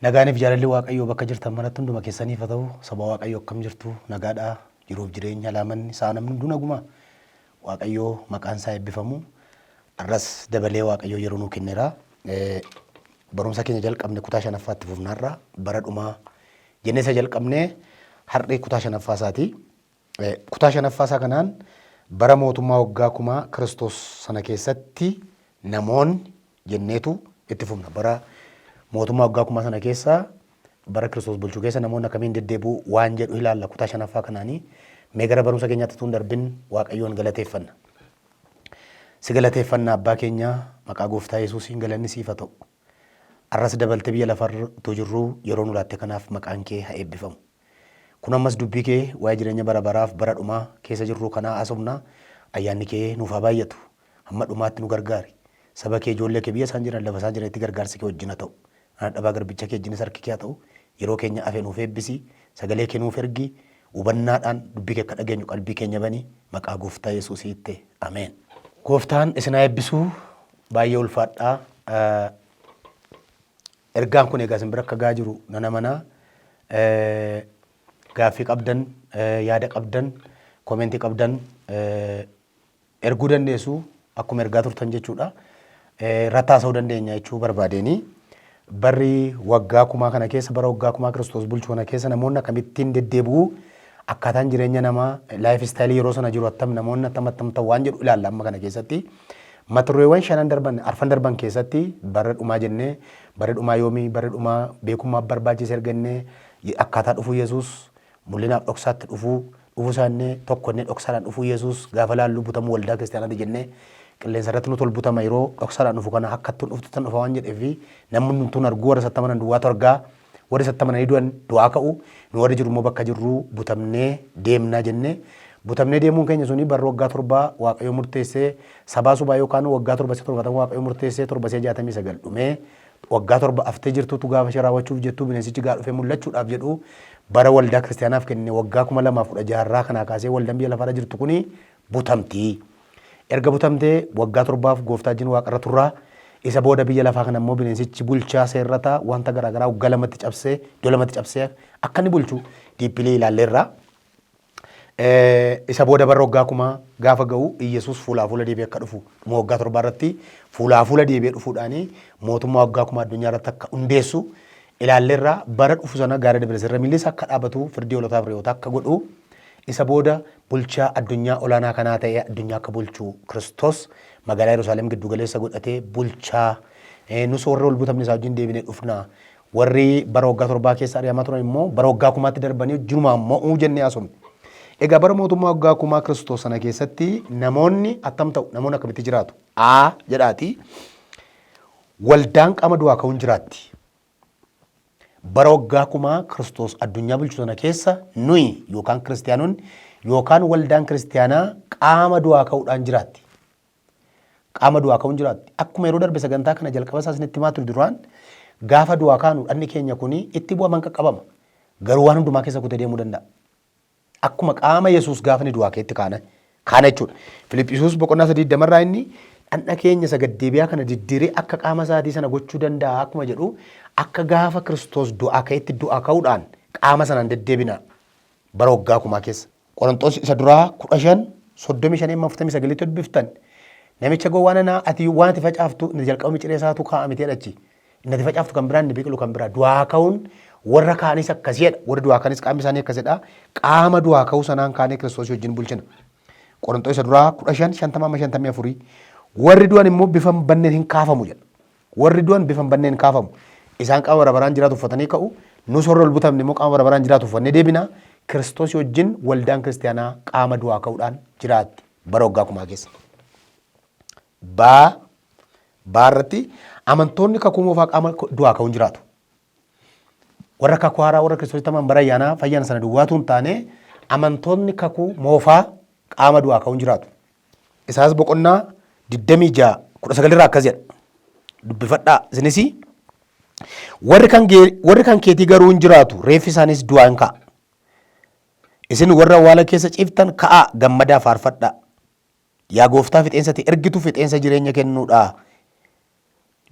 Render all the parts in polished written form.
Nagaaniif jaalalli Waaqayyoo bakka jirtan maratti hunduma keessaniif haa ta'u, saba Waaqayyoo akkam jirtu nagaadhaa jiruuf jireenya laamanni isaa namni hunduu naguma Waaqayyoo maqaan isaa eebbifamu. Arras dabalee Waaqayyoo yeroo nuu kenneera. Barumsa keenya jalqabne kutaa shanaffaatti fufnaarra bara dhumaa jennee isa jalqabne har'ee kutaa shanaffaa isaati. Kutaa shanaffaa isaa kanaan bara mootummaa waggaa kumaa Kiristoos sana keessatti namoonni jenneetu itti fufna. Bara mootummaa waggaa kumaa sana keessa bara Kiristoos bulchuu keessa namoonni akkamiin deddeebi'u waan jedhu ilaalla kutaa shanaffaa kanaanii. Mee gara barumsa keenyaatti tun darbin Waaqayyoon galateeffanna. Si galateeffanna abbaa keenya maqaa gooftaa Yesuusiin galanni siif haa ta'u. Arras dabaltee biyya lafarra jirru yeroo nu laatte kanaaf maqaan kee haa eebbifamu. Kun ammas dubbii kee waa'ee jireenya bara baraaf bara dhumaa keessa jirru kanaa haasofna. Ayyaanni kee nuuf haa baay'atu. Hamma dhumaatti nu gargaari. Saba kee ijoollee kee biyya isaan jiran lafa isaan jiranitti gargaarsi kee wajjin haa ta'u. Ana dhabaa garbicha kee wajjinis harki kee haa ta'u. Yeroo keenya afee nuuf eebbisi. Sagalee kee nuuf ergi. Hubannaadhaan dubbii kee akka dhageenyu qalbii keenya bani maqaa gooftaa Yesuusiitti. Ameen. Gooftaan isin haa eebbisu baay'ee ulfaadhaa. Ergaan kun egaa isin bira akka gaa jiru nana manaa. Gaaffii qabdan, yaada qabdan, koomentii qabdan erguu dandeessu akkuma ergaa turtan jechuudha. Rattaasa'uu dandeenya jechuu barbaadeeni. Barri waggaa kumaa kana keessa bara waggaa kumaa Kiristoos bulchuu kana keessa namoonni akkamittiin deddeebi'u akkaataan jireenya namaa laayif istaayilii yeroo sana jiru attam namoonni attam ta'u waan jedhu ilaalla amma kana keessatti. Mata dureewwan arfan darban keessatti bara dhumaa jennee bara dhumaa yoomii bara dhumaa beekummaa barbaachise ergannee akkaataa dhufuu Yesuus mul'inaaf dhoksaatti dhufuu isaanii tokko inni dhoksaadhaan dhufuu Yesuus gaafa laallu butamuu waldaa kiristaanaati jennee qilleensa irratti nuti ol butama yeroo dhoksaadhaan dhufu kana akka ittiin dhuftutan dhufa waan jedheefi namni tun arguu warra sattamanan duwwaatu argaa warri sattamananii du'an du'aa ka'u nu warri jiru immoo bakka jirru butamnee deemnaa jennee butamnee deemuun keenya suni bara waggaa torbaa Waaqayyo murteessee sabaa subaa yookaan waggaa torba see torbatan Waaqayyo murteessee torba see 69 dhumee waggaa torba aftee jirtutu gaafa ishee raawwachuuf jettu bineensichi gaa dhufee mul'achuudhaaf jedhu bara waldaa kiristaanaaf kenne waggaa 2016 kanaa kaasee waldaan biyya lafaarra jirtu kuni butamtii. Erga butamtee waggaa torbaaf gooftaa wajjin waaqarra turraa isa booda biyya lafaa kana immoo bineensichi bulchaa seerrataa wanta garaagaraa waggaa lamatti cabsee iddoo lamatti cabsee akka inni bulchu diippilee ilaalleerraa. Isa booda bara waggaa kumaa gaafa ga'u Iyyasuus fuulaa fuula deebi'ee akka dhufu waggaa torbaa irratti fuulaa fuula deebi'ee dhufuudhaanii mootummaa waggaa kumaa addunyaa irratti akka hundeessu ilaalleerraa bara dhufu sana gaara dabarsee irra miilli isaa akka dhaabatu firdii hoolotaaf re'oota akka godhu isa booda bulchaa addunyaa olaanaa kanaa ta'ee addunyaa akka bulchu Kiristoos magaalaa Yerusaalem giddu galeessa godhatee bulchaa nus warra ol butamne isaa wajjin deebinee dhufna warri bara waggaa torbaa keessa ari'amaa turan immoo bara waggaa kumaatti darbanii jirumaa mo'uu jennee haasofne. Egaa bara mootummaa waggaa kumaa Kiristoos sana keessatti namoonni attam ta'u namoonni akkamitti jiraatu? Jedhaati waldaan qaama du'aa ka'uun jiraatti. Bara waggaa kumaa Kiristoos addunyaa bulchu sana keessa nuyi yookaan kiristaanonni yookaan waldaan kiristaanaa qaama du'aa ka'uudhaan jiraatti. Qaama du'aa ka'uun jiraatti. Akkuma yeroo darbe sagantaa kana jalqaba isaa isinitti himaa ture duraan gaafa du'aa kaanu dhanni keenya kuni itti bu'aman qaqqabama. Garuu waan hundumaa keessa kutee deemuu danda'a. Akkuma qaama Yesuus gaafa ni du'aa keetti kaana jechuudha. Filiphisius boqonnaa 30 inni dhandha keenya isa gaddeebi'aa kana diddiiree akka qaama isaatii sana gochuu danda'a akkuma jedhu akka gaafa Kiristoos du'aa keetti du'aa ka'uudhaan qaama sanaan deddeebina bara waggaa kumaa keessa. Qorontoos isa duraa 15:35 dubbiftan namicha gowwaananaa ati waan ati facaaftu inni jalqaba miciree isaatu kaa'amtee dhachi inni ati facaaftu kan biraan inni biqilu kan biraa du'aa ka'uun warra kaanis akkasiidha warra du'aa kaanis qaamni isaanii akkasidha qaama du'aa ka'uu sanaan kaanee Kiristoos wajjin bulchina. Qorontoos isa duraa 15:54 warri du'an immoo bifa banneen hin kaafamu jedha. Warri du'an bifa banneen hin kaafamu. Isaan qaama bara baraan jiraatu uffatanii ka'u. Nus warra ol butamne immoo qaama bara baraan jiraatu uffannee deebina. Kiristoos wajjin waldaan kiristaanaa qaama du'aa ka'uudhaan jiraatti bara waggaa kumaa keessa. Baarratti amantoonni kakuu moofaa qaama du'aa ka'uun jiraatu. Warra kakuu haaraa warra Kiristoos taman bara ayyaanaa fayyana sana duwwaatu hin taane amantoonni kakuu moofaa qaama du'aa ka'uun jiraatu. Isaas boqonnaa 26:19 irraa akkas jedha. Dubbifadhaa isinis warri kan keetii garuu hin jiraatu reeffi isaanis du'aa hin ka'a. Isin warra awwaala keessa ciiftan ka'aa gammadaa faarfadhaa. Yaa gooftaa fixeensatti ergitu fixeensa jireenya kennuudha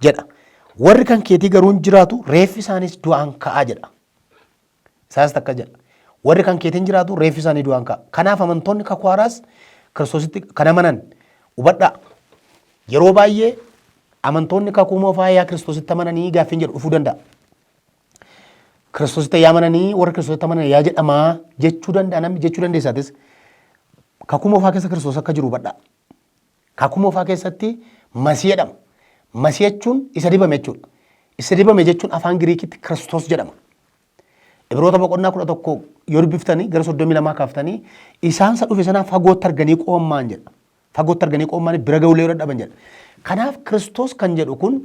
jedha. warri kan keetii garuu hin jiraatu reeffi isaanis du'aan ka'aa jedha. Isaas takka jedha. Warri kan keetiin jiraatu reeffi isaanii du'aan ka'a. Kanaaf amantoonni kakuu haaraas Kiristoositti kan amanan hubadhaa. Yeroo baay'ee amantoonni kakuu moofaa yaa Kiristoositti amananii gaaffiin jedhu dhufuu danda'a. Kiristoositti yaa amananii warra Kiristoositti amanan yaa jedhamaa jechuu danda'a namni jechuu dandeessaatis kakuu moofaa keessa Kiristoos akka jiru hubadhaa. Kakuu moofaa keessatti Masii jedhama. Masii jechuun isa dibame jechuudha. Isa dibame jechuun afaan Giriikitti Kiristoos jedhama. Ibroota boqonnaa 11 yoo dubbiftanii gara 32 kaaftanii isaan isa dhufe sanaa fagootti arganii qoomaan jedha. Fagootti arganii qoomaan bira ga'uu yoo dadhaban jedha. Kanaaf Kiristoos kan jedhu kun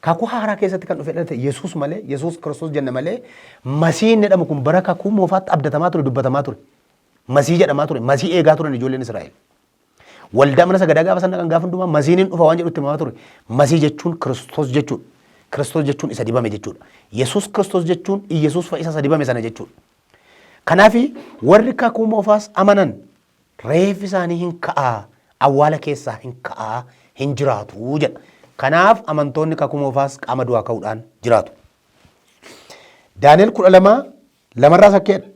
kakuu haaraa keessatti kan dhufe dhalate Yesuus malee Yesuus Kiristoos jenna malee Masiin jedhamu kun bara kakuu moofaatti abdatamaa ture dubbatamaa ture. Masii jedhamaa ture. Masii eegaa turan ijoolleen Israa'el. Waldaa mana sagadaa gaafa sana kan gaafa hundumaa Masiin hin dhufa waan jedhutti himamaa ture. Masii jechuun Kiristoos jechuudha. Kiristoos jechuun isa dibame jechuudha. Yesuus Kiristoos jechuun Iyesuus fa'a isa dibame sana jechuudha. Kanaaf warri kakuu moofaas amanan reeffi isaanii hin ka'aa awwaala keessaa hin ka'aa hin jiraatu jedha. Kanaaf amantoonni kakuu moofaas qaama du'aa ka'uudhaan jiraatu. Daani'el 12 lamarraa sakkeedha.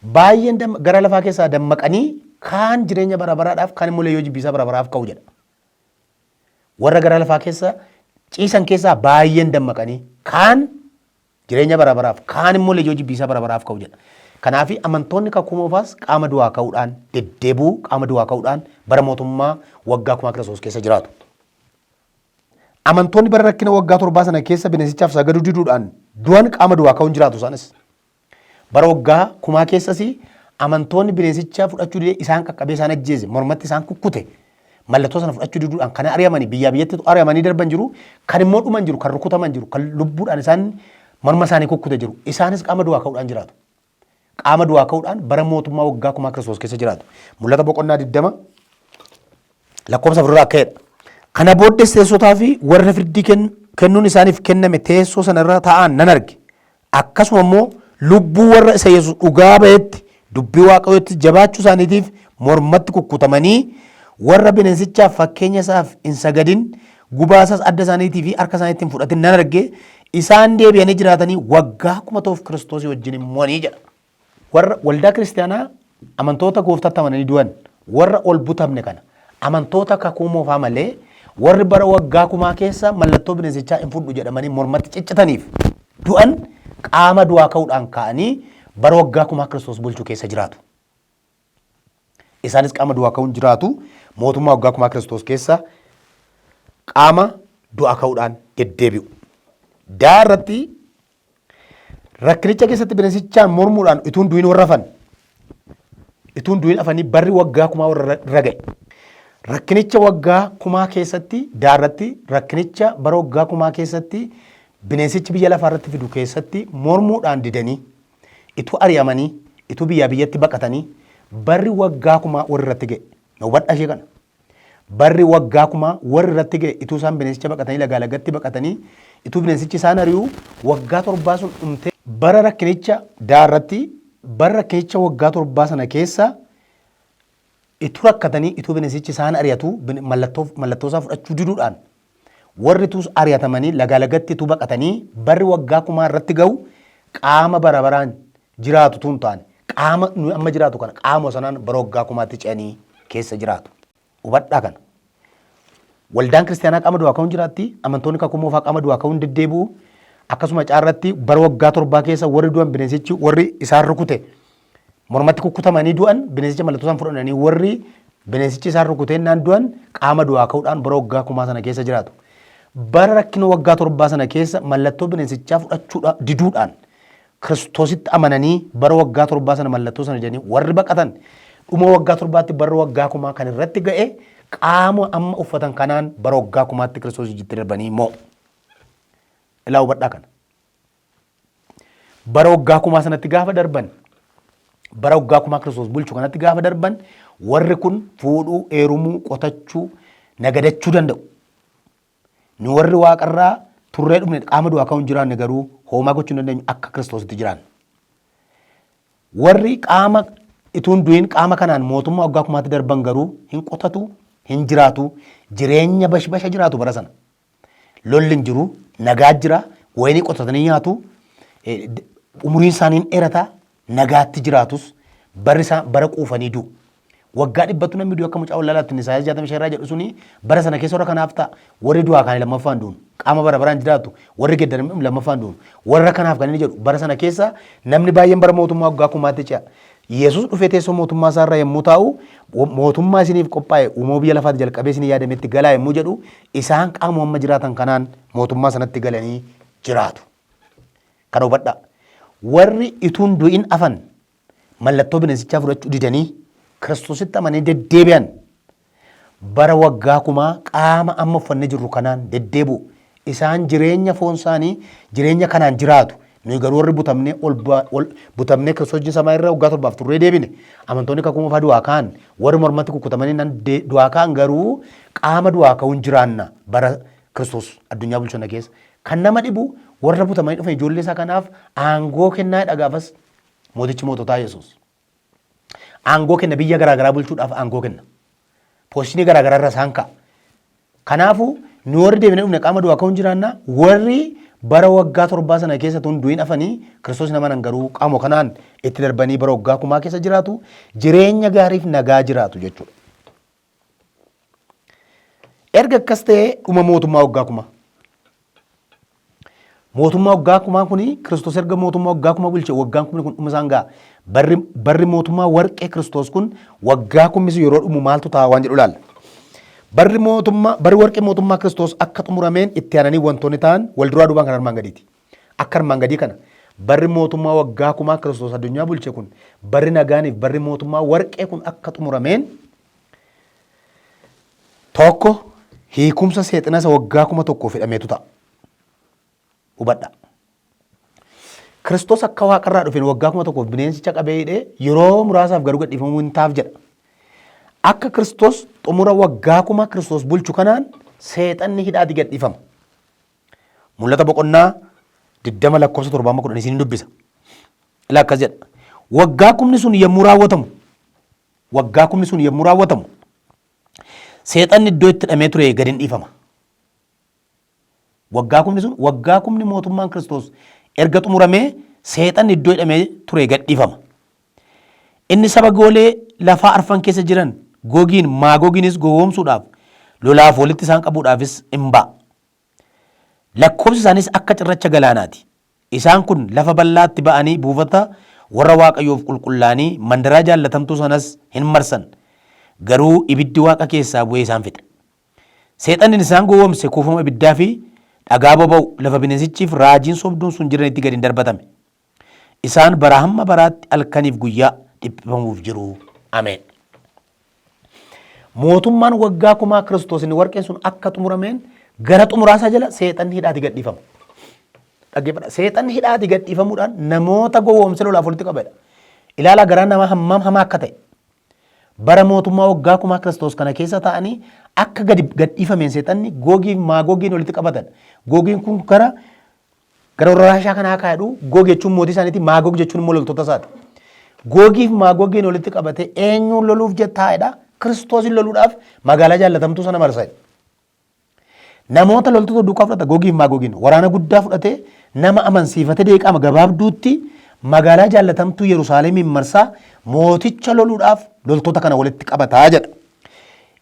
Baay'een gara lafaa keessaa dammaqanii kaan jireenya bara baraadhaaf kaan immoo leeyyoo jibbiisaa bara baraaf ka'u jedha. Warra gara lafaa keessa ciisan keessaa baay'een dammaqanii kaan jireenya bara baraaf kaan immoo leeyyoo jibbiisaa bara baraaf ka'u jedha. Kanaaf amantoonni kakuu moofaas qaama du'aa ka'uudhaan deddeebi'uu qaama du'aa ka'uudhaan bara mootummaa waggaa 1000 Kiristoos keessa jiraatu. Amantoonni bara rakkina waggaa 7 sana keessa bineensichaaf sagaduu diduudhaan du'an qaama du'aa ka'uun jiraatu isaanis. Bara waggaa 1000 keessas amantoonni bineensicha fudhachuu didee isaan qaqqabee isaan ajjeese mormatti isaan kukkute mallattoo sana fudhachuu diduudhaan kan ari'amanii biyyaa biyyatti ari'amanii darban jiru kan immoo dhuman jiru kan rukutaman jiru kan lubbuudhaan isaan morma isaanii kukkute jiru isaanis qaama du'aa ka'uudhaan jiraatu. Qaama du'aa ka'uudhaan bara mootummaa waggaa 1000 Kiristoos keessa jiraatu. Mul'ata boqonnaa 20 lakkoofsa 4 akka jedha. Kana booddees teessotaa fi warra firdii kennuun isaaniif kenname teessoo sanarra taa'an nan arge. Akkasuma immoo lubbuu warra isa Yesuus dhugaa ba'etti dubbii waaqayyootti jabaachuu isaaniitiif mormatti kukkutamanii warra bineensichaaf fakkeenya isaaf hin sagadin gubaasaas adda isaaniitii fi harka isaaniitti hin fudhatin nan arge isaan deebi'anii jiraatanii waggaa 1000 Kiristoos wajjin mo'anii jedha. Warra waldaa kiristaanaa amantoota gooftaatti amananii du'an warra ol butamne kana amantoota kakuu moofaa malee warri bara waggaa 1000 keessa mallattoo bineensichaa hin fudhu jedhamanii mormatti ciccitaniif du'an qaama du'aa ka'uudhaan ka'anii bara waggaa 1000 Kiristoos bulchuu keessa jiraatu. Isaanis qaama du'aa ka'uun jiraatu mootummaa waggaa 1000 Kiristoos keessa qaama du'aa ka'uudhaan deddeebi'u. Daarratti rakkinicha keessatti bineensichaan mormuudhaan ituun du'in warra hafan ituun du'in hafanii barri waggaa 1000 warra raga'e. Rakkinicha waggaa 1000 keessatti daarratti rakkinicha bara waggaa 1000 keessatti bineensichi biyya lafaa irratti fidu keessatti mormuudhaan didanii itu ari'amanii itu biyyaa biyyatti baqatanii barri waggaa 1000 warri irratti ga'e. Hubadhaa ishee kana. Barri waggaa 1000 warri irratti ga'e itu isaan bineensicha baqatanii lagaa lagatti baqatanii itu bineensichi isaan ari'u waggaa 7 sun dhumtee bara rakkinicha daarratti bara rakkinicha waggaa 7 sana keessa itu rakkatanii itu bineensichi isaan ari'atu mallattoo isaa fudhachuu diduudhaan warri tus ari'atamanii lagaa lagatti itu baqatanii barri waggaa 1000 irratti ga'u qaama bara baraan jiraatu tun ta'an qaama nu amma jiraatu kana qaama sanaan bara waggaa 1000tti ce'anii keessa jiraatu. Hubadhaa kana. Waldaan kiristaanaa qaama du'aa ka'uun jiraatti amantoonni kakuu moofaa qaama du'aa ka'uun deddeebi'u akkasuma caarratti bara waggaa 7 keessa warri du'an bineensichi warri isaan rukute mormatti kukkutamanii du'an bineensicha mallattoo isaan fudhatanii warri bineensichi isaan rukutennaan du'an qaama du'aa ka'uudhaan bara waggaa 1000 sana keessa jiraatu. Bara rakkina waggaa 7 sana keessa mallattoo bineensichaa fudhachuudha diduudhaan Kiristoositti amananii bara waggaa 7 sana mallattoo sana jedhanii warri baqatan dhuma waggaa 7tti bara waggaa 1000 kan irratti ga'e qaama amma uffatan kanaan bara waggaa 1000tti Kiristoos wajjitti darbanii immoo ilaa hubadhaa kana. Bara waggaa 1000 sanatti gaafa darban bara waggaa 1000 Kiristoos bulchu kanatti gaafa darban warri kun fuudhuu heerumuu qotachuu nagadachuu danda'u. Nu warri waaqarraa turree dhumne qaama du'aa ka'uun jiraanne garuu hoomaa gochuu dandeenyu akka Kiristoositti jiraan. Warri qaama ituun du'in qaama kanaan mootummaa waggaa 1000tti darban garuu hin qotatu hin jiraatu jireenya bashbasha jiraatu bara sana. lolli hin jiru, nagaa jira, wayinii qotatanii nyaatu, umuriin isaanii dheerata, nagaatti jiraatus bara quufanii du'u. Waggaa dhibbatu namni du'u akka mucaa wallalaatti ni Isaayaas 65 irraa jedhu suni bara sana keessa warra kanaaf ta'a. Warri du'aa kaanii lammaffaan du'u. Qaama bara baraan jiraatu warri geeddaran lammaffaan du'u. Warra kanaaf kan inni jedhu bara sana keessa namni baay'een bara mootummaa waggaa kumaatti ce'a. Yesuus dhufee teessoo mootummaa isaarra yommuu taa'u mootummaa isiniif qophaa'e uumama biyya lafaatti jalqabee isinii yaadametti galaa yommuu jedhu isaan qaama amma jiraatan kanaan mootummaa sanatti galanii jiraatu. Kana hubadhaa. Warri ituun du'in afan mallattoo bineensichaa fudhachuu didanii Kiristoositti amananii deddeebi'an bara waggaa kumaa qaama amma uffannee jirru kanaan deddeebi'u. Isaan jireenya foon isaanii jireenya kanaan jiraatu. Nuyi garuu warri butamnee Kiristoos samaa irraa waggaa 7 turree deebine amantoonni kakuma fa'aa du'aa ka'an warri mormatti kukkutamanii nan du'aa ka'an garuu qaama du'aa ka'uun jiraanna bara Kiristoos addunyaa bulchonna keessa. Kan nama dhibu warra butamanii dhufan ijoollee isaa kanaaf aangoo kennaa dhagaafas mootichi moototaa Yesuus. Aangoo kenna biyya garaagaraa bulchuudhaaf aangoo kenna. Pooshinii garaagaraa irra isaan ka'a. Kanaafuu nu warri deebinee dhufne qaama du'aa ka'uun jiraanna warri bara waggaa 7 sana keessa tun du'in afanii Kiristoos nama nan garuu qaama kanaan itti darbanii bara waggaa kumaa keessa jiraatu jireenya gaariif nagaa jiraatu jechuudha. Erga akkas ta'ee dhuma mootummaa waggaa kumaa. Mootummaa waggaa kumaa kuni Kiristoos erga mootummaa waggaa kumaa bulche waggaan kumni kun dhuma isaan ga'a. Barri mootummaa warqee Kiristoos kun waggaa kumnis yeroo dhumu maaltu ta'a waan jedhu ilaalla. Barri warqee mootummaa Kiristoos akka xumurameen itti aananii wantoonni ta'an wal duraa duubaan kan armaan gadiiti. Akka armaan gadii kana barri mootummaa waggaa kumaa Kiristoos addunyaa bulche kun barri nagaaniif barri mootummaa warqee kun akka xumurameen tokko hiikumsa seexanasa waggaa kuma tokkoo fedhameetu ta'a. Hubadha. Kiristoos akka waaqarraa dhufeen waggaa kuma tokkoof bineensicha qabee hidhee yeroo muraasaaf garuu gadhiifamuu hin taaf jedha. Akka Kiristoos xumura waggaa kuma Kiristoos bulchu kanaan seexanni hidhaati gadhiifama. Mul'ata boqonnaa 20 lakkoofsa 7 isin dubbisa. Ilaa akkas jedha. Waggaa kumni sun yommuu raawwatamu seexanni iddoo itti hidhamee ture gadi hin dhiifama. Waggaa kumni mootummaan Kiristoos erga xumuramee seexanni iddoo hidhamee ture gad dhiifama. Inni saba goolee lafaa arfan keessa jiran Googiin Maagogiinis gowwoomsuudhaaf lolaaf walitti isaan qabuudhaafis hin ba'a. Lakkoofsi isaanis akka cirracha galaanaati. Isaan kun lafa bal'aatti ba'anii buufata warra Waaqayyoof qulqullaanii mandaraa jaallatamtuu sanas hin marsan. Garuu ibiddi Waaqa keessaa bu'ee isaan fixe. Seexanni isaan gowwoomse kuufama ibiddaa fi dhagaa boba'u lafa bineensichiif raajiin sobduun sun jiranitti gadi hin darbatame. Isaan bara hamma baraatti halkaniif guyyaa dhiphifamuuf jiru. Ameen. Mootummaan waggaa kumaa Kiristoos inni warqeen sun akka xumurameen gara xumuraasaa jala seexanni hidhaati gadhiifama. Dhaggeeffadha. Seexanni hidhaati gadhiifamuudhaan namoota gowwoomsee lolaaf walitti qabedha. Ilaalaa garaa namaa hammam hamaa akka ta'e. Bara mootummaa waggaa kumaa Kiristoos kana keessa ta'anii akka gadhiifameen seexanni Googii fi Maagogiin walitti qabatan. Googiin kun gara warraashaa kanaa kaa'edhu. Goog jechuun mootii isaaniiti. Maagog jechuun immoo loltoota isaati. Googii fi Maagogiin walitti qabate eenyuun loluuf jettaa'edha. Kiristoosin loluudhaaf magaalaa jaallatamtuu sana marsa. Namoota loltoota duukaa fudhata Googii fi Maagogiin waraana guddaa fudhatee nama amansiifate deeqama gabaabduutti magaalaa jaallatamtuu Yerusaalemiin marsaa mooticha loluudhaaf loltoota kana walitti qabataa jedha.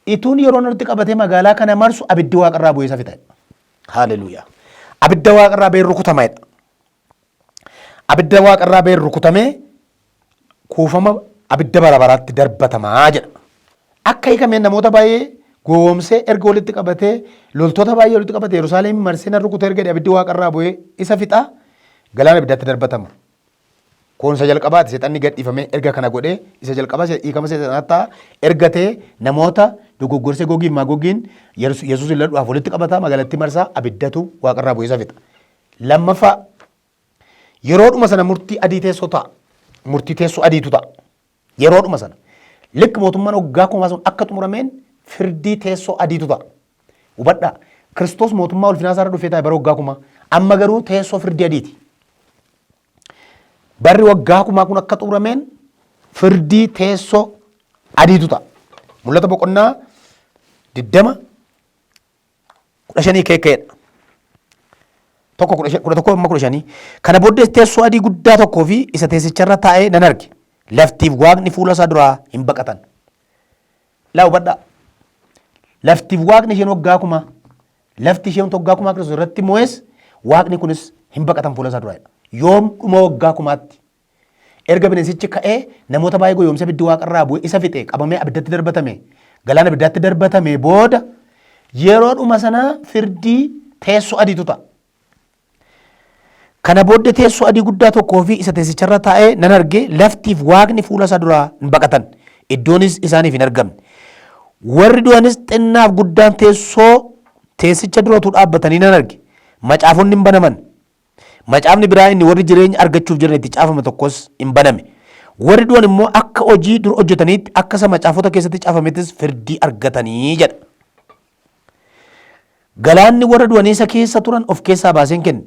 Ituun yeroo walitti qabatee magaalaa kana marsu abiddi waaqarraa bu'ee isa fixe. Haaleluyyaa. Abidda waaqarraa ba'ee rukutameedha. Abidda waaqarraa ba'ee rukutamee kuufama abidda bara baraatti darbatamaa jedha. Akka hiikameen namoota baay'ee gowwoomsee erga walitti qabatee loltoota baay'ee walitti qabatee Yerusaalemiin marsee nan rukutee erga abiddi waaqarraa bu'ee isa fixa galaana abiddaatti darbatama. Kun isa jalqabaati seexanni gadhiifamee erga kana godhee isa jalqabaa hiikama seexanaatti ergatee namoota dogoggorsee Googii fi Maagogiin Yesuus loluudhaaf walitti qabata magaalatti marsaa abiddatu waaqarraa bu'ee isa fixa. Lammaffaa yeroodhuma sana murtii adii teessoo ta'a. Murtii teessoo adiitu ta'a. Yeroodhuma sana likki mootummaan waggaa kumaa sun akka xumurameen firdii teessoo adiitu ta'a. Hubadhaa Kiristoos mootummaa ulfinaa isaarra dhufee taa'e bara waggaa kumaa amma garuu teessoo firdii adiiti. Barri waggaa kumaa kun akka xumurameen firdii teessoo adiitu ta'a. Mul'ata boqonnaa 20:15 keekkeedha. tokko 11:15. Kana booddees teessoo adii guddaa tokkoo fi isa teessicharra taa'ee nan arge. Laftiif waaqni fuula isaa duraa hin baqatan. Laa hubadhaa. Laftiif waaqni isheen waggaa kuma. Lafti isheen waggaa kumaa Kiristoos irratti moo'es waaqni kunis hin baqatan fuula isaa duraa. Yoom dhuma waggaa kumaatti. Erga bineensichi ka'ee namoota baay'ee goyoomsa ibiddi waaqarraa bu'e isa fixe qabamee abiddatti darbatame galaana abiddaatti darbatame booda yeroo dhuma sanaa firdii teessoo adiitu ta'a. Kana booddee teessoo adii guddaa tokkoo fi isa teessicharra taa'ee nan arge laftiif waaqni fuula isaa duraa hin baqatan iddoonis isaaniif hin argamne. Warri du'anis xinnaaf guddaan teessicha duratu dhaabbatanii nan arge. Macaafonni hin banaman. Macaafni biraa inni warri jireenya argachuuf jiran itti caafame tokkos hin baname. Warri du'an immoo akka hojii dur hojjetaniitti akka isa macaafota keessatti caafamettis firdii argatanii jedha. Galaanni warra du'anii isa keessa turan of keessaa baaseen kenne.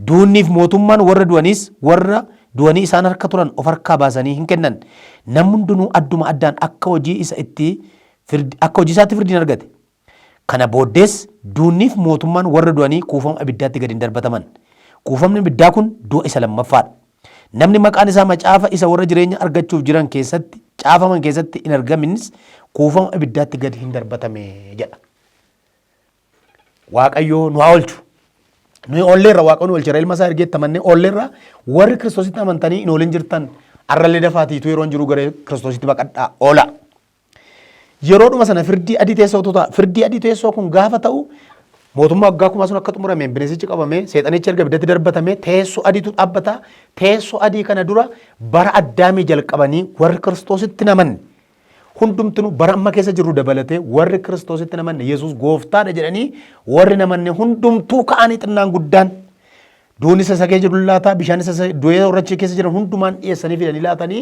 Duunniif mootummaan warra du'aniis warra du'anii isaan harka turan of harkaa baasanii hin kennan. Namni hundinuu adduma addaan akka hojii isaatti firdiin argate. Kana booddees duunniif mootummaan warra du'anii kuufama abiddaatti gadi hin darbataman. Kuufamni abiddaa kun du'a isa lammaffaadha. Namni maqaan isaa macaafa isa warra jireenya argachuuf jiran keessatti caafaman keessatti hin argaminis kuufama abiddaatti gadi hin darbatame jedha. Waaqayyoo nu haa oolchu. Nuyi oolleerra Waaqayyoon oolcheera ilma isaa ergeetti amannee oolleerra warri Kiristoositti amantanii hin oolin jirtan arrallee dafaatiitu yeroon jiru gara Kiristoositti baqadhaa oola. Yeroodhuma sana firdii adii teessootu ta'a. Firdii adii teessoo kun gaafa ta'u mootummaa waggaa kumaa sun akka xumurameen bineensichi qabamee seexanichi erga abiddatti darbatamee teessoo adiitu dhaabbata. Teessoo adii kana dura bara Addaamii jalqabanii warri Kiristoositti namanne hundumtuu bara amma keessa jirru dabalatee warri Kiristoositti namanne Yesuus gooftaadha jedhanii warri namanne hundumtuu ka'anii xinnaan guddaan duuni isa sagee jiru laata bishaan isa du'ee horrachi keessa jiran hundumaan dhiyeessanii fidanii laatanii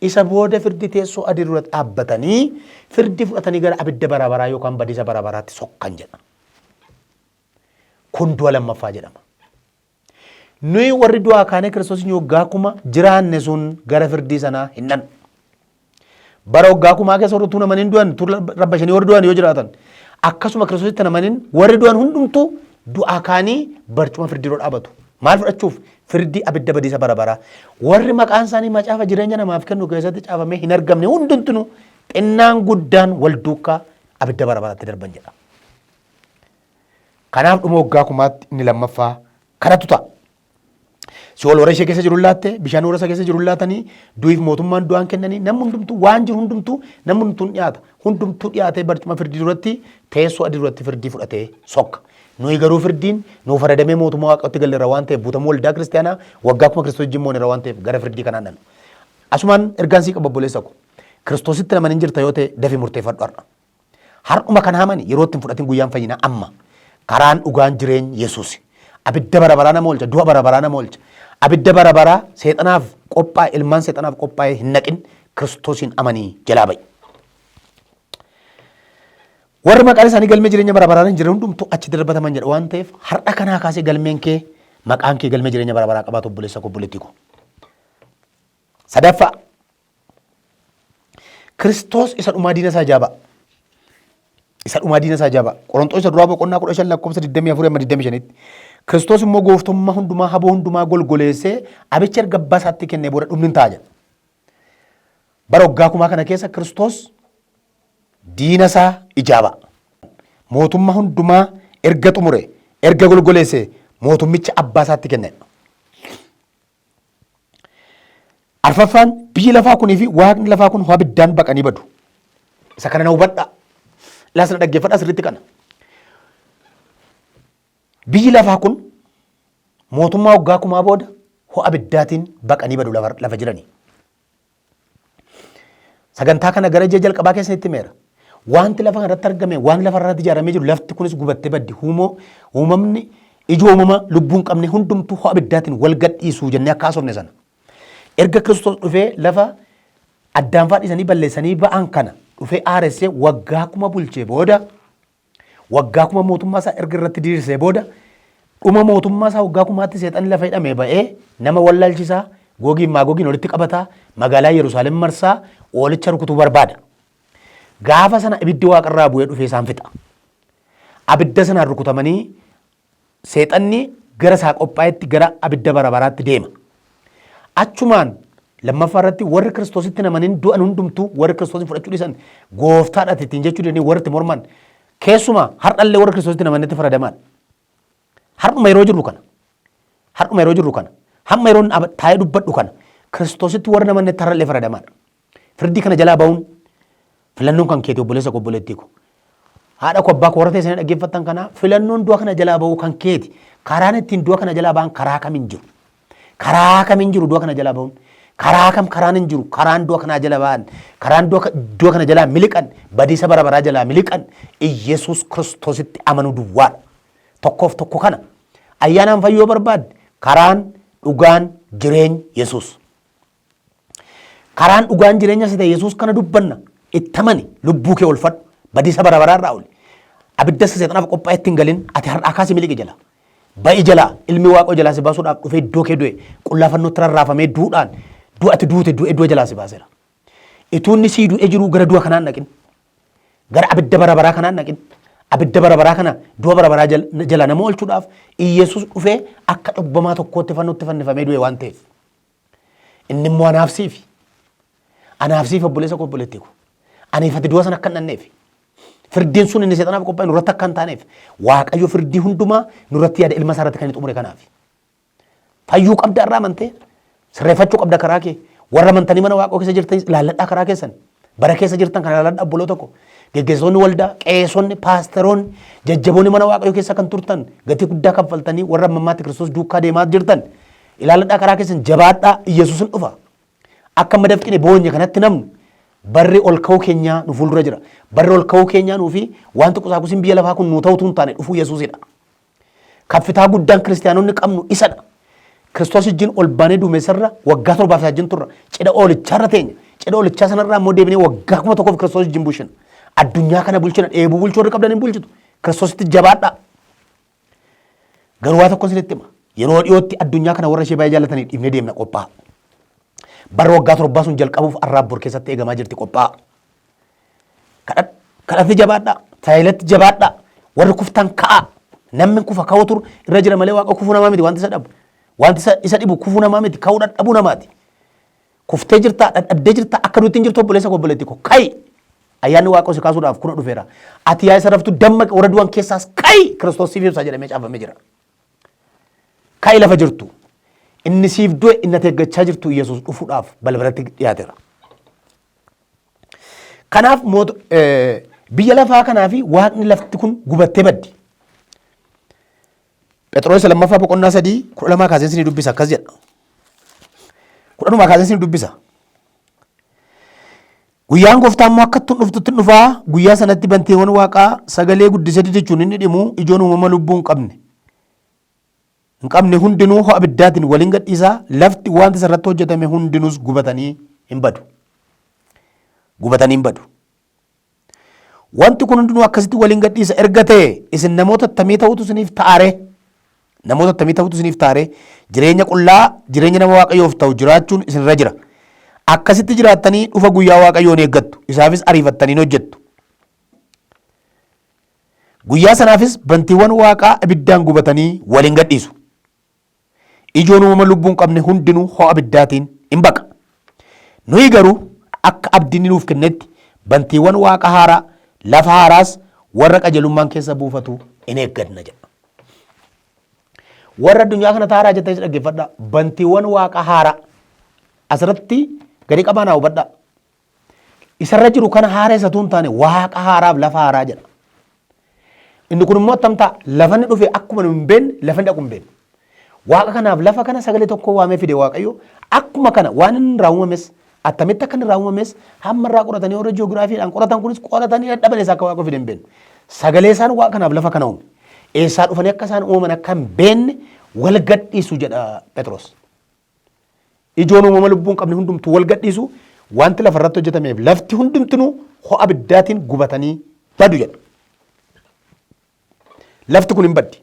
isa booda firdii teessoo adii dura dhaabbatanii firdii fudhatanii gara abidda barabaraa yookaan badiisa barabaraatti sokkan jedha. Kun du'a lammaffaa jedhama. Nuyi warri du'aa kaanee Kiristoos waggaa kuma jiraanne sun gara firdii sanaa hin dhannu. Bara waggaa kumaa keessa warri namaniin du'an rabbashanii warri du'an yoo jiraatan akkasuma Kiristoositti namaniin warri du'an hundumtuu du'aa kaanii barcuma firdii dura dhaabatu. Maal fudhachuuf firdii abidda badiisa barabaraa warri maqaan isaanii macaafa jireenya namaaf kennu keessatti caafamee hin argamne hundumtuu xinnaan guddaan wal duukaa abidda barabaraatti darban jedha. Kanaaf dhuma waggaa kumaatti inni lammaffaa kanatu ta'a. Si'ool warra ishee keessa jiru laatte bishaan warra isa keessa jiru laatanii du'iif mootummaan du'aan kennanii namni hundumtuu waan jiru hundumtuu namni hundumtuu dhiyaata. Hundumtuu dhiyaatee barcuma firdii duratti teessoo adii duratti firdii fudhatee sokka. Nuyi garuu firdiin nuuf faradamee mootummaa waaqatti galleerra waan ta'eef buutamuu waldaa kiristaanaa waggaa kuma Kiristoos jimmoonirra waan ta'eef gara firdii kanaan dhannu. Asumaan ergaan sii qaba obboleessa ko Kiristoositti namanii jirta yoo ta'e dafii murteeffadhu har'a. Har'uma kan hamani yeroo ittiin fudhatiin guyyaan fayyinaa amma. Karaan dhugaan jireenya Yesuus. Abidda barabaraa nama oolcha, du'a barabaraa nama oolcha. Abidda barabaraa seexanaaf qophaa'e, ilmaan seexanaaf qophaa'e hin naqin Kiristoosiin amanii jalaa ba'i. Warri maqaan isaanii galmee jireenya barabaraa hin jiran hundumtuu achi darbataman jedha waan ta'eef har'a kanaa kaasee galmeen kee maqaan kee galmee jireenya barabaraa qabaatu obboleessa koo obboleettii koo. Sadaffaa Kiristoos isa dhumaa diina isaa jaaba. Isa dhumaa diina isaa jaaba. Qorontoos isa duraa boqonnaa 15 lakkoofsa 24-25 tti. Kiristoos immoo gooftummaa hundumaa haboo hundumaa golgoleessee abicha erga abbaa isaatti kennee booda dhumni hin ta'a jedha. Bara waggaa kumaa kana keessa Kiristoos diina isaa ijaaba. Mootummaa hundumaa erga xumure erga golgoleesse mootummicha abbaa isaatti kenne. Arfaffaan biyyi lafaa kunii fi waaqni lafaa kun abiddaan baqanii badu. Isa kana na hubadhaa. Laasna dhaggeeffadhaa sirriitti kana. Biyyi lafaa kun mootummaa waggaa kumaa booda ho'a abiddaatiin baqanii badu lafa jiranii. Sagantaa kana gara ji'a jalqabaa keessatti meera. Wanti lafa kanarratti argame waan lafa irratti ijaaramee jiru lafti kunis gubattee baddi. Uumamni ija uumama lubbuun qabne hundumtuu ho'a abiddaatiin wal gadhiisuu jennee akka haasofne sana. Erga Kiristoos dhufee lafa addaan faadhisanii balleessanii ba'an kana dhufee aaressee waggaa kuma bulchee booda waggaa kuma mootummaa isaa erga irratti diriirsee booda dhuma mootummaa isaa waggaa kumaatti seexanni lafa hidhamee ba'ee nama wallaalchisaa Googiin Maagogiin walitti qabataa magaalaa Yerusaalem marsaa oolicha rukutuu barbaada. Gaafa sana ibiddi waaqarraa bu'ee dhufee isaan fixa. Abidda sanaan rukutamanii seexanni gara isaa qophaa'etti gara abidda bara baraatti deema. Achumaan lammaffaa irratti warri Kiristoositti namaniin du'an hundumtuu warri Kiristoosin fudhachuu dhiisan gooftaadha ittiin jechuu dandeenye warri itti morman keessumaa har'allee warri Kiristoositti namanitti faradaman. Har'uma yeroo jirru kana. Har'uma yeroo jirru kana. Hamma yeroo taa'ee dubbadhu kana Kiristoositti warri namannetti har'allee faradaman. Firdii kana jalaa ba'uun filannoon kan keeti obboleessa obboleettii ko. Haadha ko abbaa ko warra ta'e dhaggeeffattan kana filannoon du'a kana jalaa ba'uu kan keeti. Karaan ittiin du'a kana jalaa ba'an karaa kamiin jiru. Karaa kamiin jiru du'a kana jalaa ba'uun. Karaa kam karaan hin jiru karaan du'a kana jalaa ba'an. Karaan du'a kana jalaa miliqan badiisa bara baraa jalaa miliqan Iyesuus Kiristoositti amanuu duwwaadha. Tokkoof tokko kana ayyaanaan fayyoo barbaadde karaan dhugaan jireenya Yesuus. Karaan dhugaan jireenya isa ta'e Yesuus kana dubbanna itti amani lubbuu kee olfadhu badiisa bara baraa irraa oole. Abidda seexanaaf qophaa'e ittiin galin ati har'aa kaasii miliqi jala. Ba'i jala ilmi waaqoo jalaa si baasuudhaaf dhufee iddoo kee du'e qullaafannootti rarraafamee du'uudhaan du'ati duute du'e du'a jalaa si baaseera. Ituunni sii du'e jiru gara du'a kanaan naqin. Gara abidda bara baraa kanaan naqin. Abidda bara baraa kana du'a bara baraa jala nama oolchuudhaaf Iyesuus dhufee akka cubbamaa tokkootti fannootti fannifamee du'e waan ta'eef. Inni immoo anaaf siif obboleessa koo obboleettii ko. Aniif ati du'a sana akka hin dhanneef. Firdiin sun inni seexanaaf qophaa'e nurratti akka hin taaneef Waaqayyo firdii hundumaa nurratti yaada ilma isaa irratti kan inni xumure kanaaf. Fayyuu qabda irraa amantee sirreeffachuu qabda karaa kee warra amantanii mana Waaqoo keessa jirtan ilaalladhaa karaa keessan bara keessa jirtan kan ilaalladhaa obboloo tokko geggeessitoonni waldaa qeesonni paasteroonni jajjaboonni mana Waaqayoo keessa kan turtan gatii guddaa kaffaltanii warra ammammaatti Kiristoos duukaa deemaa jirtan ilaalladhaa karaa keessan jabaadhaa Iyesuusin dhufa akka madafqine boonye kanatti namnu barri ol ka'uu keenyaa nu fuuldura jira. Barri ol ka'uu keenyaa nuufi wanti qusaaqusiin biyya lafaa kun nu ta'utu hin taane dhufuu Yesuusidha. Kaffitaa guddaan kiristaanonni qabnu isadha. Kiristoos wajjin ol baanee duumessarra waggaa 7 wajjin turra. Cidha oolicharra teenya. Cidha oolichaa sanarraa immoo deebinee waggaa 1,000 Kiristoos wajjin bulchina. Addunyaa kana bulchina dheebuu bulchuu warri qabdan hin bulchitu. Kiristoositti jabaadhaa. Garuu waa tokko isinitti hima. Yeroo dhiyootti addunyaa kana warra ishee baay'ee jaallatanii dhiibnee deemna qophaa'a. Bara waggaa 7 sun jalqabuuf arraabboor keessatti eegamaa jirti qophaa'a. Kadhatti jabaadhaa. Taayilatti jabaadhaa. Warri kuftan ka'a. Namni kufa ka'u tur irra jira malee waaqa kufuu namaa miti wanti isa dhabu. Wanti isa dhibu kufuu namaa miti ka'uu dadhabuu namaati. Kuftee jirtaa dhadhabdee jirtaa akka nuti hin jirtu obboleessa obboleettii ko ka'i. Ayyaanni waaqoo si kaasuudhaaf kuna dhufeera. Ati yaa isa raftu dammaqa warra du'an keessaas ka'i Kiristoos siif ibsa jedhamee caafamee jira. Ka'i lafa jirtu. Inni siif du'e inni ati eeggachaa jirtu Iyesuus dhufuudhaaf balbalatti dhiyaateera. Kanaaf biyya lafaa kanaa fi waaqni lafti kun gubattee baddi. Phexros lammaffaa boqonnaa 3:12 kaasee isin dubbisa akkas jedha. 12 kaasee isin dubbisa. Guyyaan gooftaa immoo akka dhuftutti dhufaa guyyaa sanatti banteewwan waaqaa sagalee guddisee jechuun inni dhimu ijoon uumama lubbuu hin qabne hundinuu ho'a abiddaatiin waliin gadhiisaa lafti wanti sarratti hojjetame hundinuus gubatanii hin badu. Gubatanii hin badu. Wanti kun hundinuu akkasitti waliin gadhiisa erga ta'e isin namoota attamii ta'utu isiniif ta'are. Namoota attamii ta'utu isiniif ta'are jireenya qullaa jireenya nama waaqayyoof ta'u jiraachuun isinirra jira. Akkasitti jiraattanii dhufa guyyaa waaqayyoon eeggattu isaafis ariifattanii hojjettu. Guyyaa sanaafis bantiiwwan waaqaa abiddaan gubatanii waliin gadhiisu. Ijoon uumama lubbuu hin qabne hundinuu ho'a abiddaatiin hin baqa. Nuyi garuu akka abdiin nuuf kennetti bantiiwwan waaqa haaraa lafa haaraas warra qajeelummaan keessa buufatu in eegganna jedha. Warra addunyaa kana haaraa jettanii dhaggeeffadhaa. Bantiiwwan waaqa haaraa asirratti gadi qabaanaa hubadhaa. Isarra jiru kana haaraa isatu hin taane waaqa haaraaf lafa haaraa jedha. Inni kun immoo attam ta'a lafanni dhufe akkuma nu hin beekne lafanni dhaqu hin beekne. Waaqa kanaaf lafa kana sagalee tokko waamee fide waaqayyo akkuma kana waan inni irraa uumames attamitti akka inni irraa uumames hamma irraa qoratanii warra ji'oogiraafiidhaan qoratan kunis qoratanii dadhabanis akka waaqa fide hin beekne. Sagalee isaan waaqa kanaaf lafa kana uume. Eessaa dhufanii akka isaan uumaman akka hin beekne wal gadhiisu jedha Phexros. Ijoon uumama lubbuu hin qabne hundumtuu wal gadhiisu wanti lafa irratti hojjetameef lafti hundumtinuu ho'a abiddaatiin gubatanii badu jedha. Lafti kun hin baddi.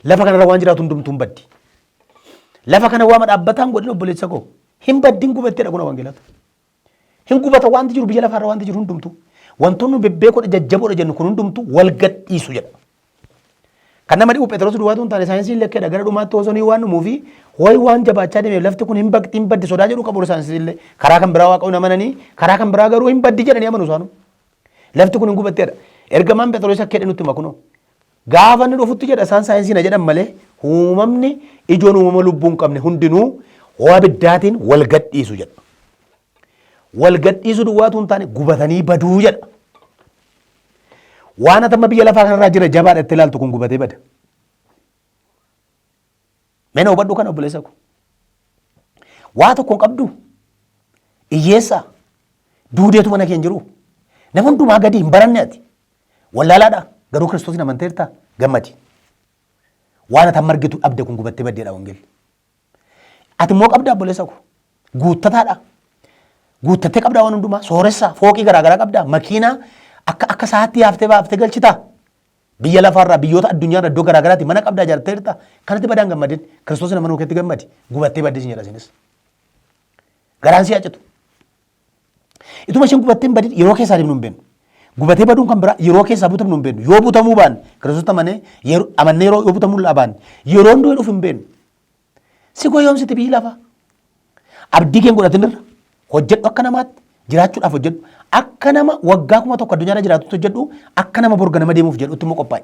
Lafa kanarra waan jiraatu hundumtuu hin baddi. Lafa kana waama dhaabbataan godhin obboleessa koo hin baddiin gubatteedha kun wangeelata. Hin gubata wanti jiru biyya lafaarra wanti jiru hundumtuu. Wantoonni bebbeekoodha jajjaboodha jennu kun hundumtuu wal gadhiisu jedha. Kan nama dhibu Phexros duwwaatu hin taane saayinsiin lekkeedha gara dhumaatti osoo ni waan dhumuufi ho'i waan jabaachaa deemeef lafti kun hin baqti hin baddi sodaa jedhu qabu saayinsiillee karaa kan biraa waaqayyoon amananii karaa kan biraa garuu hin baddi jedhanii amanu isaanu. Lafti kun hin gubatteedha. Ergamaan Phexros akka jedhe nutti makunoo. Gaafa inni dhufutti jedha isaan saayinsiin jedhan malee uumamni ijoon uumama lubbuu hin qabne hundinuu ho'a biddaatiin wal gadhiisu jedha. Wal gadhiisu duwwaatu hin taane gubatanii baduu jedha. Waan atamma biyya lafaa kanarraa jira jabaadha itti ilaaltu kun gubatee bada. Mena hubadhu kana obboleessa ko. Waa tokko hin qabdu. Hiyyeessa. Duudeetu mana keenya jiru. Nama hundumaa gadi hin baranne ati. Wallaalaadha. Garuu Kiristoosin amanteerta gammadi. Waan atamma argitu dhabde kun gubattee baddeedha wangeelli. Ati immoo qabdaa obboleessa ko. Guuttataadha. Guuttattee qabdaa waan hundumaa sooressa fooqii garaagaraa qabdaa makiinaa akka sa'aatti yaaftee galchitaa biyya lafaarraa biyyoota addunyaarraa iddoo garaagaraatti mana qabdaa ijaarteerta kanatti badaan gammadin Kiristoosin amanuu keetti gammadi gubattee baddee sin jedha isinis garaan si haacitu ituma isheen gubattee badin yeroo keessaa deemnu hin beeknu gubatee baduun kan biraa yeroo keessaa butamnu hin beeknu yoo butamuu baan Kiristoos amannee yoo butamuu baan yeroo hunduu dhufu hin beeknu si goyoomsiti biyyi lafaa abdii keen godhatinirra hojjedhu akka namaatti jiraachuudhaaf hojjedhu akka nama waggaa kuma tokko addunyaarra jiraatutti hojjedhu akka nama borga nama deemuuf jedhutti immoo qophaa'e.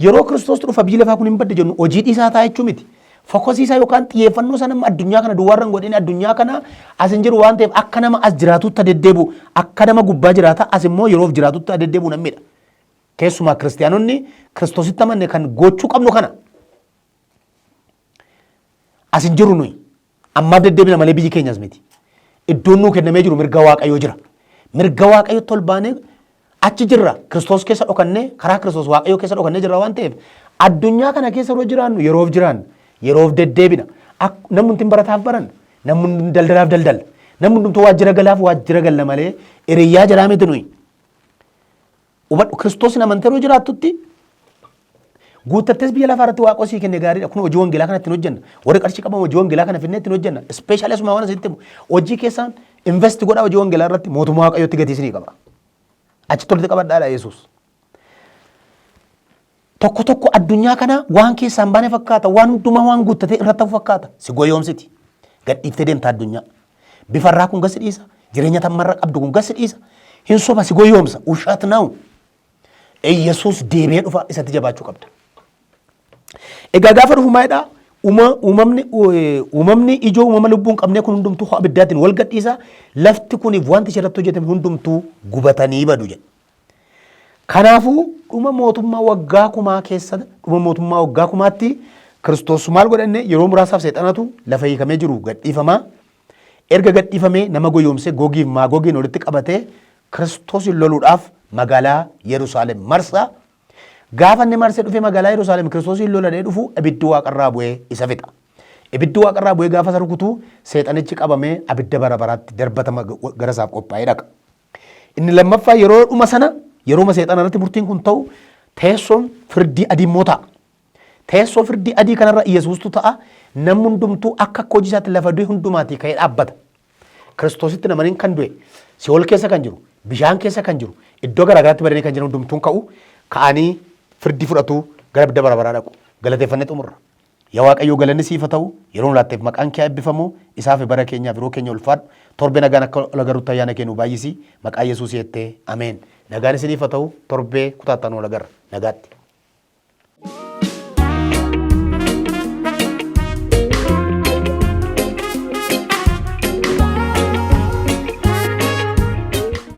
Yeroo Kiristoos dhufa biyyi lafaa kun hin badde jennu hojii dhiisaa ta'a jechuu miti. Fokkosiisaa yookaan xiyyeeffannoo sana addunyaa kana duwwaarra hin godhin addunyaa kana as hin jiru waan ta'eef akka nama as jiraatutti deddeebi'u akka nama gubbaa jiraata as immoo yeroof jiraatutti deddeebi'u namidha. Keessumaa kiristaanonni Kiristoositti amanne kan gochuu qabnu kana. As hin jiru nuyi ammaaf deddeebina malee biyyi keenyas miti. Iddoon nuu kennamee jiru mirga waaqayyoo jira. Mirga waaqayyootti ol baanee achi jirra. Kiristoos keessa dhokannee karaa Kiristoos waaqayyoo keessa dhokannee jirra waan ta'eef addunyaa kana keessa yeroo jiraannu yeroof jiraanna yeroof deddeebina. Namni hundi barataaf baranna namni hundi daldalaaf daldala namni hundi waajjira galaaf waajjira galla malee hiriyyaa jiraa miti nuyi. Hubadhu Kiristoosin amantee yeroo jiraattutti guuttattes biyya lafaa irratti waaqoo sii kenne gaariidha. Kun hojii wangeelaa kana ittiin hojjenna. Warri qarshii qaban hojii wangeelaa kana finnee ittiin hojjenna. Ispeeshaalii asuma waan asitti hojii keessaan investi godhaa hojii wangeelaa irratti mootummaa waaqayyootti gatii isinii qaba. Achitti walitti qabadhaadha Yesuus. Tokko tokko addunyaa kana waan keessaan baane fakkaata. Waan hundumaa waan guuttatee irratti hafu fakkaata. Si goyoomsiti. Gadhiiftee deemta addunyaa. Bifarraa kun gasi dhiisa. Jireenya tammarra qabdu kun gasi dhiisa. Hin soba si goyoomsa. Ushaat naawu. Yesuus deebi'ee dhufa isatti jabaachuu qabda. Egaa gaafa dhufu maalidha uumamni ijoo uumama lubbuu hin qabne kun hundumtuu ho'a biddaatiin wal gadhiisa lafti kuniif wanti irratti hojjetame hundumtuu gubatanii badu jedha. Kanaafuu dhuma mootummaa waggaa kumaa keessa dhuma mootummaa waggaa kumaatti Kiristoos maal godhanne yeroo muraasaaf seexanatu lafa hiikamee jiru gadhiifamaa erga gadhiifamee nama goyoomsee Googiif Maagogiin walitti qabatee Kiristoos loluudhaaf magaalaa Yerusaalem marsa. Gaafa inni marsee dhufee magaalaa Yerusaalem Kiristoosiin loladhee dhufu ibiddi waaqarraa bu'ee isa fixa. Ibiddi waaqarraa bu'ee gaafa sarkutu seexanichi qabamee abidda bara baraatti darbatama gara isaaf qophaa'ee dhaqa. Inni lammaffaa yeroo dhuma sana yeroo seexana irratti murtiin kun ta'u teessoon firdii adii immoo ta'a. Teessoo firdii adii kanarra Yesuustu ta'a. Namni hundumtuu akka hojii isaatti lafa du'e hundumaatii ka'ee dhaabbata. Kiristoositti namaniin kan du'e Si'ool keessa kan jiru bishaan keessa kan jiru iddoo garaagaraatti badanii kan jiran hundumtuun ka'u ka'anii firdii fudhatu gara abidda bara baraa dhaqu galateeffannee xumurra. Yaa Waaqayyoo galanni siif haa ta'u yeroo nu laatteef maqaan kee eebbifamu isaaf bara keenyaaf yeroo keenya ulfaadhu torbee nagaan akka lagarutti ayyaana kee nu baay'isi maqaa Yesuus jettee ameen. Nagaan isiniif haa ta'u torbee kutaattanuu lagarra nagaatti.